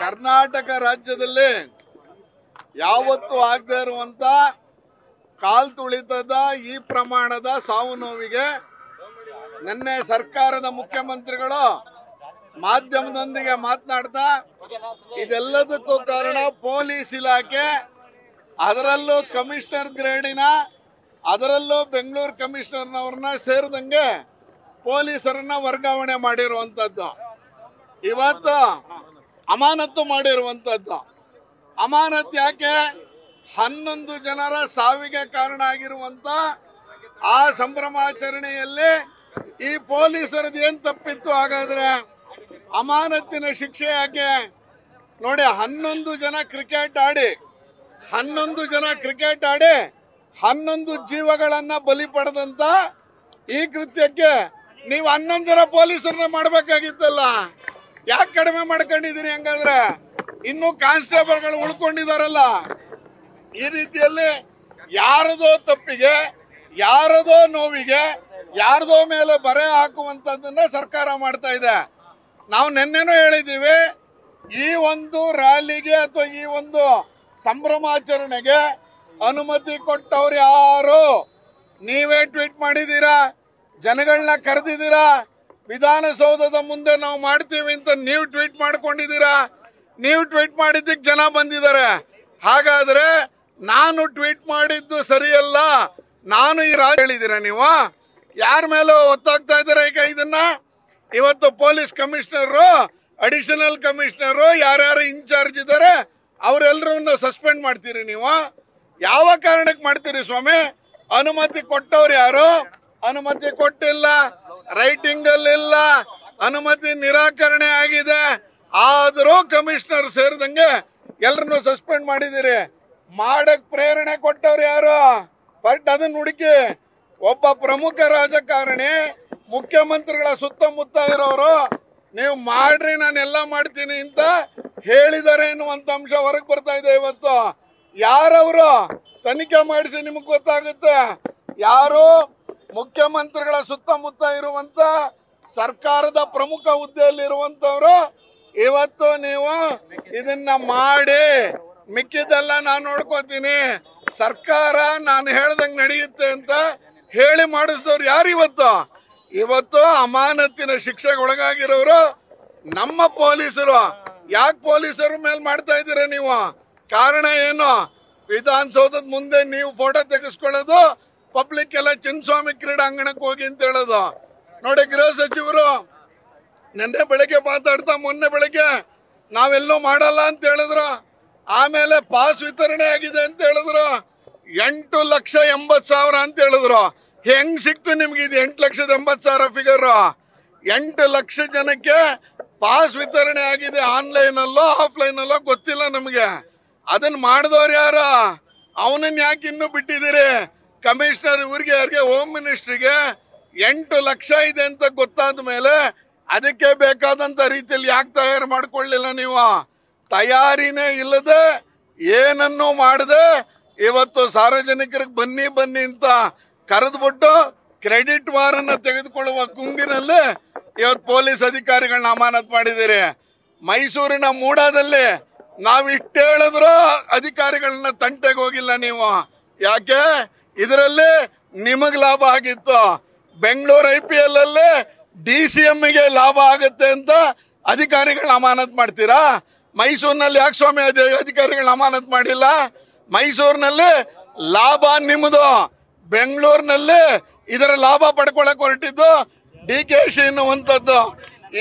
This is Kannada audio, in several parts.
ಕರ್ನಾಟಕ ರಾಜ್ಯದಲ್ಲಿ ಯಾವತ್ತೂ ಆಗದೆ ಇರುವಂತ ಕಾಲ್ ತುಳಿತದ ಈ ಪ್ರಮಾಣದ ಸಾವು ನೋವಿಗೆ ನಿನ್ನೆ ಸರ್ಕಾರದ ಮುಖ್ಯಮಂತ್ರಿಗಳು ಮಾಧ್ಯಮದೊಂದಿಗೆ ಮಾತನಾಡ್ತಾ ಇದೆಲ್ಲದಕ್ಕೂ ಕಾರಣ ಪೊಲೀಸ್ ಇಲಾಖೆ, ಅದರಲ್ಲೂ ಕಮಿಷನರ್ ಗ್ರೇಡಿನ, ಅದರಲ್ಲೂ ಬೆಂಗಳೂರು ಕಮಿಷನರ್ನವ್ರನ್ನ ಸೇರಿದಂಗೆ ಪೊಲೀಸರನ್ನ ವರ್ಗಾವಣೆ ಮಾಡಿರುವಂತದ್ದು, ಇವತ್ತು ಅಮಾನತು ಮಾಡಿರುವಂತದ್ದು. ಅಮಾನತ್ ಯಾಕೆ? 11 ಜನರ ಸಾವಿಗೆ ಕಾರಣ ಆಗಿರುವಂತ ಆ ಸಂಭ್ರಮಾಚರಣೆಯಲ್ಲಿ ಈ ಪೊಲೀಸರದ್ದು ಏನ್ ತಪ್ಪಿತ್ತು? ಹಾಗಾದ್ರೆ ಅಮಾನತಿನ ಶಿಕ್ಷೆ ಯಾಕೆ? ನೋಡಿ, 11 ಜನ ಕ್ರಿಕೆಟ್ ಆಡಿ 11 ಜೀವಗಳನ್ನ ಬಲಿ ಪಡೆದಂತ ಈ ಕೃತ್ಯಕ್ಕೆ ನೀವು 11 ಜನ ಪೊಲೀಸರನ್ನ ಮಾಡಬೇಕಾಗಿತ್ತಲ್ಲ. ಯಾಕೆ ಕಡಿಮೆ ಮಾಡ್ಕೊಂಡಿದ್ದೀರಿ? ಹಂಗಾದ್ರೆ ಇನ್ನು ಕಾನ್ಸ್ಟೇಬಲ್ಗಳು ಉಳ್ಕೊಂಡಿದಾರಲ್ಲ. ಈ ರೀತಿಯಲ್ಲಿ ಯಾರದೋ ತಪ್ಪಿಗೆ, ಯಾರದೋ ನೋವಿಗೆ, ಯಾರದೋ ಮೇಲೆ ಬರೆ ಹಾಕುವಂತದ್ದನ್ನ ಸರ್ಕಾರ ಮಾಡ್ತಾ ಇದೆ. ನಾವು ನಿನ್ನೆನೂ ಹೇಳಿದ್ದೀವಿ, ಈ ಒಂದು ರ್ಯಾಲಿಗೆ ಅಥವಾ ಈ ಒಂದು ಸಂಭ್ರಮಾಚರಣೆಗೆ ಅನುಮತಿ ಕೊಟ್ಟವ್ರು ಯಾರು? ನೀವೇ ಟ್ವೀಟ್ ಮಾಡಿದ್ದೀರಾ, ಜನಗಳನ್ನ ಕರೆದಿದ್ದೀರಾ, ವಿಧಾನಸೌಧದ ಮುಂದೆ ನಾವು ಮಾಡ್ತೀವಿ ಅಂತ ನೀವು ಟ್ವೀಟ್ ಮಾಡ್ಕೊಂಡಿದ್ದೀರಾ. ನೀವು ಟ್ವೀಟ್ ಮಾಡಿದ್ದಕ್ಕೆ ಜನ ಬಂದಿದ್ದಾರೆ. ಹಾಗಾದ್ರೆ ನಾನು ಟ್ವೀಟ್ ಮಾಡಿದ್ದು ಸರಿಯಲ್ಲ, ನಾನು ಈ ರಾಜ್ಯ ಹೇಳಿದ್ದೀರಾ? ನೀವು ಯಾರ ಮೇಲೆ ಒತ್ತಾಗ್ತಾ ಇದ್ದಾರೆ? ಈಗ ಇದನ್ನ ಇವತ್ತು ಪೊಲೀಸ್ ಕಮಿಷನರು, ಅಡಿಷನಲ್ ಕಮಿಷನರು, ಯಾರ್ಯಾರು ಇನ್ಚಾರ್ಜ್ ಇದ್ದಾರೆ ಅವರೆಲ್ಲರನ್ನ ಸಸ್ಪೆಂಡ್ ಮಾಡ್ತೀರಿ. ನೀವು ಯಾವ ಕಾರಣಕ್ಕೆ ಮಾಡ್ತೀರಿ ಸ್ವಾಮಿ? ಅನುಮತಿ ಕೊಟ್ಟವ್ರು ಯಾರು? ಅನುಮತಿ ಕೊಟ್ಟಿಲ್ಲ, ರೈಟಿಂಗ್ ಅಲ್ಲಿ ಇಲ್ಲ, ಅನುಮತಿ ನಿರಾಕರಣೆ ಆಗಿದೆ. ಆದರೂ ಕಮಿಷನರ್ ಸೇರಿದಂಗೆ ಎಲ್ಲರನ್ನು ಸಸ್ಪೆಂಡ್ ಮಾಡಿದಿರಿ. ಮಾಡಕ್ ಪ್ರೇರಣೆ ಕೊಟ್ಟವ್ರು ಯಾರು? ಬಟ್ ಅದನ್ನ ಹುಡುಕಿ. ಒಬ್ಬ ಪ್ರಮುಖ ರಾಜಕಾರಣಿ ಮುಖ್ಯಮಂತ್ರಿಗಳ ಸುತ್ತಮುತ್ತ ಇರೋರು ನೀವು ಮಾಡ್ರಿ, ನಾನೆಲ್ಲ ಮಾಡ್ತೀನಿ ಅಂತ ಹೇಳಿದ್ದಾರೆ ಎನ್ನುವಂತ ಅಂಶ ಹೊರಗೆ ಬರ್ತಾ ಇದೆ. ಇವತ್ತು ಯಾರವರು? ತನಿಖೆ ಮಾಡಿಸಿ ನಿಮಗೆ ಗೊತ್ತಾಗುತ್ತೆ. ಯಾರು ಮುಖ್ಯಮಂತ್ರಿಗಳ ಸುತ್ತಮುತ್ತ ಇರುವಂತ ಸರ್ಕಾರದ ಪ್ರಮುಖ ಹುದ್ದೆಯಲ್ಲಿ ಇರುವಂತವ್ರು ಇವತ್ತು ನೀವು ಇದನ್ನ ಮಾಡಿ, ಮಿಕ್ಕಿದೆಲ್ಲ ನಾನು ನೋಡ್ಕೋತೀನಿ, ಸರ್ಕಾರ ನಾನು ಹೇಳ್ದಂಗೆ ನಡೆಯುತ್ತೆ ಅಂತ ಹೇಳಿ ಮಾಡಿಸಿದವ್ರು ಯಾರು? ಇವತ್ತು ಅಮಾನತಿನ ಶಿಕ್ಷೆಗೆ ಒಳಗಾಗಿರೋರು ನಮ್ಮ ಪೊಲೀಸರು. ಯಾಕೆ ಪೊಲೀಸರ ಮೇಲೆ ಮಾಡ್ತಾ ಇದ್ದೀರಾ ನೀವು? ಕಾರಣ ಏನು? ವಿಧಾನಸೌಧದ ಮುಂದೆ ನೀವು ಫೋಟೋ ತೆಗೆಸ್ಕೊಳ್ಳೋದು, ಪಬ್ಲಿಕ್ ಎಲ್ಲ ಚಿನ್ನಸ್ವಾಮಿ ಕ್ರೀಡಾಂಗಣಕ್ಕೆ ಹೋಗಿ ಅಂತ ಹೇಳೋದು. ನೋಡಿ, ಗೃಹ ಸಚಿವರು ನಿನ್ನೆ ಬೆಳಗ್ಗೆ ಮಾತಾಡ್ತಾ ಮೊನ್ನೆ ಬೆಳಗ್ಗೆ ನಾವೆಲ್ಲೂ ಮಾಡಲ್ಲ ಅಂತ ಹೇಳಿದ್ರು. ಆಮೇಲೆ ಪಾಸ್ ವಿತರಣೆ ಆಗಿದೆ ಅಂತ ಹೇಳಿದ್ರು. 8,80,000 ಅಂತ ಹೇಳಿದ್ರು. ಹೆಂಗ್ ಸಿಕ್ತು ನಿಮ್ಗೆ ಇದು 8,80,000 ಫಿಗರ್? 8 ಲಕ್ಷ ಜನಕ್ಕೆ ಪಾಸ್ ವಿತರಣೆ ಆಗಿದೆ. ಆನ್ಲೈನ್ ಅಲ್ಲೋ ಆಫ್ಲೈನ್ ಅಲ್ಲೋ ಗೊತ್ತಿಲ್ಲ ನಮಗೆ. ಅದನ್ನ ಮಾಡಿದವ್ರು ಯಾರು? ಅವನನ್ನ ಯಾಕೆ ಇನ್ನೂ ಬಿಟ್ಟಿದ್ದೀರಿ? ಕಮಿಷನರ್ ಇವ್ರಿಗೆ, ಯಾರಿಗೆ? ಹೋಮ್ ಮಿನಿಸ್ಟ್ರಿಗೆ 8 ಲಕ್ಷ ಇದೆ ಅಂತ ಗೊತ್ತಾದ ಮೇಲೆ ಅದಕ್ಕೆ ಬೇಕಾದಂತ ರೀತಿಯಲ್ಲಿ ಯಾಕೆ ತಯಾರು ಮಾಡ್ಕೊಳ್ಳಿಲ್ಲ ನೀವು? ತಯಾರಿನೇ ಇಲ್ಲದೆ, ಏನನ್ನೂ ಮಾಡದೆ ಇವತ್ತು ಸಾರ್ವಜನಿಕರಿಗೆ ಬನ್ನಿ ಬನ್ನಿ ಅಂತ ಕರೆದ್ಬಿಟ್ಟು ಕ್ರೆಡಿಟ್ ವಾರನ್ನ ತೆಗೆದುಕೊಳ್ಳುವ ಗುಂಗಿನಲ್ಲಿ ಇವತ್ತು ಪೊಲೀಸ್ ಅಧಿಕಾರಿಗಳನ್ನ ಅಮಾನತ್ ಮಾಡಿದ್ದೀರಿ. ಮೈಸೂರಿನ ಮೂಡಾದಲ್ಲಿ ನಾವು ಇಷ್ಟು ಹೇಳಿದ್ರು ಅಧಿಕಾರಿಗಳನ್ನ ತಂಟೆಗೆ ಹೋಗಿಲ್ಲ ನೀವು. ಯಾಕೆ? ಇದರಲ್ಲಿ ನಿಮಗ್ ಲಾಭ ಆಗಿತ್ತು. ಬೆಂಗಳೂರು IPL ಅಲ್ಲಿ DCM ಗೆ ಲಾಭ ಆಗುತ್ತೆ ಅಂತ ಅಧಿಕಾರಿಗಳನ್ನ ಅಮಾನತ್ ಮಾಡ್ತೀರಾ? ಮೈಸೂರಿನಲ್ಲಿ ಯಾಕೆ ಸ್ವಾಮಿ ಅಧಿಕಾರಿಗಳನ್ನ ಅಮಾನತ್ ಮಾಡಿಲ್ಲ? ಮೈಸೂರಿನಲ್ಲಿ ಲಾಭ ನಿಮ್ಮದು, ಬೆಂಗಳೂರಿನಲ್ಲಿ ಇದರ ಲಾಭ ಪಡ್ಕೊಳಕ್ ಹೊರಟಿದ್ದು DKC ಎನ್ನುವಂಥದ್ದು.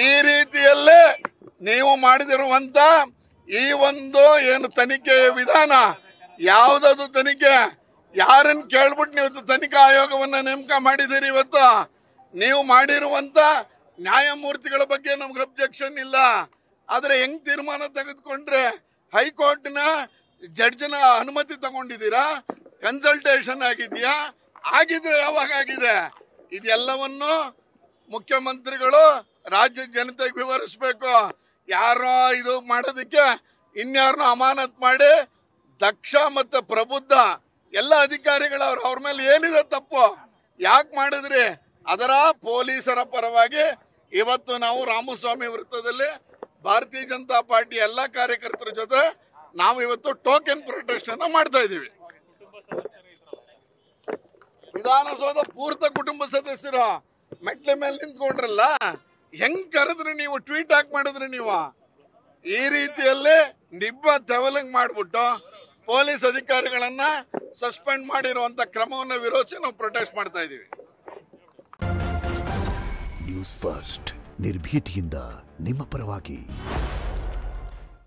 ಈ ರೀತಿಯಲ್ಲೇ ನೀವು ಮಾಡಿದಿರುವಂತ ಈ ಒಂದು ಏನು ತನಿಖೆಯ ವಿಧಾನ, ಯಾವುದದು ತನಿಖೆ? ಯಾರನ್ನ ಕೇಳ್ಬಿಟ್ಟು ನೀವು ತನಿಖಾ ಆಯೋಗವನ್ನ ನೇಮಕ ಮಾಡಿದ್ದೀರಿ? ಇವತ್ತು ನೀವು ಮಾಡಿರುವಂತ ನ್ಯಾಯಮೂರ್ತಿಗಳ ಬಗ್ಗೆ ನಮ್ಗೆ ಅಬ್ಜೆಕ್ಷನ್ ಇಲ್ಲ. ಆದ್ರೆ ಹೆಂಗ್ ತೀರ್ಮಾನ ತೆಗೆದುಕೊಂಡ್ರೆ? ಹೈಕೋರ್ಟ್ನ ಜಡ್ಜ್ನ ಅನುಮತಿ ತಗೊಂಡಿದ್ದೀರಾ? ಕನ್ಸಲ್ಟೇಷನ್ ಆಗಿದೆಯಾ? ಆಗಿದ್ರೆ ಯಾವಾಗ ಆಗಿದೆ? ಇದೆಲ್ಲವನ್ನು ಮುಖ್ಯಮಂತ್ರಿಗಳು ರಾಜ್ಯ ಜನತೆಗೆ ವಿವರಿಸಬೇಕು. ಯಾರೋ ಇದು ಮಾಡೋದಕ್ಕೆ ಇನ್ಯಾರನ್ನೋ ಅಮಾನತ್ ಮಾಡಿ ದಕ್ಷ ಮತ್ತೆ ಪ್ರಬುದ್ಧ ಎಲ್ಲ ಅಧಿಕಾರಿಗಳು ಅವ್ರ ಮೇಲೆ ಏನಿದೆ ತಪ್ಪು? ಯಾಕೆ ಮಾಡಿದ್ರಿ? ಅದರ ಪೊಲೀಸರ ಪರವಾಗಿ ಇವತ್ತು ನಾವು ರಾಮಸ್ವಾಮಿ ವೃತ್ತದಲ್ಲಿ ಭಾರತೀಯ ಜನತಾ ಪಾರ್ಟಿ ಎಲ್ಲಾ ಕಾರ್ಯಕರ್ತರ ಜೊತೆ ನಾವು ಇವತ್ತು ಟೋಕೆನ್ ಪ್ರೊಟೆಸ್ಟ್ ಅನ್ನ ಮಾಡ್ತಾ ಇದ್ದೀವಿ. ವಿಧಾನಸೌಧ ಪೂರ್ತ ಕುಟುಂಬ ಸದಸ್ಯರು ಮೆಟ್ಲ ಮೇಲೆ ನಿಂತ್ಕೊಂಡ್ರಲ್ಲ, ಹೆಂಗ್ ಕರೆದ್ರಿ ನೀವು, ಟ್ವೀಟ್ ಹಾಕಿ ಮಾಡಿದ್ರಿ ನೀವು. ಈ ರೀತಿಯಲ್ಲಿ ನಿಬ್ಬ ತೆವಲಂಗ್ ಮಾಡ್ಬಿಟ್ಟು ಪೊಲೀಸ್ ಅಧಿಕಾರಿಗಳನ್ನ ಸಸ್ಪೆಂಡ್ ಮಾಡಿರುವಂತ ಕ್ರಮವನ್ನು ವಿರೋಧಿಸಿ ನಾವು ಪ್ರೊಟೆಸ್ಟ್ ಮಾಡ್ತಾ ಇದ್ದೀವಿ. ನ್ಯೂಸ್ ಫಸ್ಟ್ ನಿರ್ಭೀತಿಯಿಂದ ನಿಮ್ಮ ಪರವಾಗಿ.